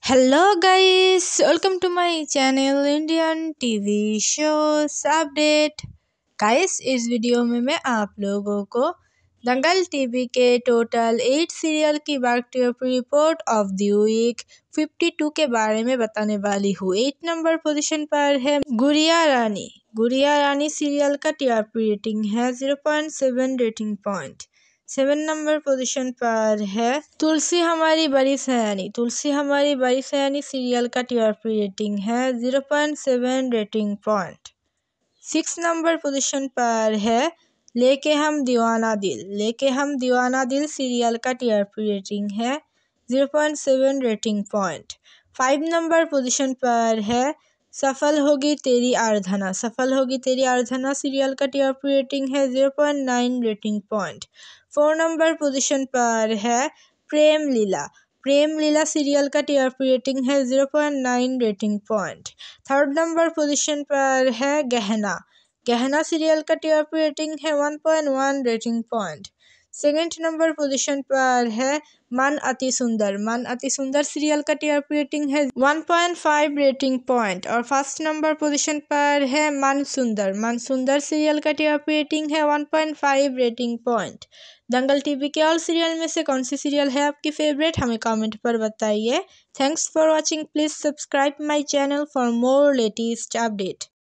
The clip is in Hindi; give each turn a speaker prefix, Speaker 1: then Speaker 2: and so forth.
Speaker 1: Hello guys, welcome to my channel Indian TV shows update. Guys, इस वीडियो में मैं आप लोगों को दंगल टीवी के टोटल 8 सीरियल की box report of the week 52 के बारे में बताने वाली हूँ। 8 नंबर पोजीशन पर है गुड़िया रानी। गुड़िया रानी सीरियल का टीआरपी रेटिंग है 0.7 रेटिंग पॉइंट। 7 नंबर पोजीशन पर है तुलसी हमारी बड़ी सयानी। तुलसी हमारी बड़ी सयानी सीरियल का टीआरपी रेटिंग है 0.7 रेटिंग पॉइंट। 6 नंबर पोजीशन पर है लेके हम दीवाना दिल। लेके हम दीवाना दिल सीरियल का टीआरपी रेटिंग है 0.7 रेटिंग पॉइंट। 5 नंबर पोजीशन पर है सफल होगी तेरी आराधना। सफल होगी तेरी आराधना सीरियल का टीआरपी रेटिंग है 0.9 रेटिंग पॉइंट। 4 नंबर पोजीशन पर है प्रेम लीला। प्रेम लीला सीरियल का टीआरपी रेटिंग है 0.9 rating point. 3rd number position पर है गहना। गहना सीरियल का टीआरपी रेटिंग है 1.1 rating point. 2nd number position पर है मन अति सुंदर। मन अति सुंदर सीरियल का टीआरपी रेटिंग है 1.5 रेटिंग पॉइंट। और 1st नंबर पोजीशन पर है मन सुंदर। मन सुंदर सीरियल का टीआरपी रेटिंग है 1.5 रेटिंग पॉइंट। दंगल टीवी के ऑल सीरियल में से कौन सी सीरियल है आपकी फेवरेट, हमें कमेंट पर बताइए। Thanks for watching. Please subscribe my channel for more latest update.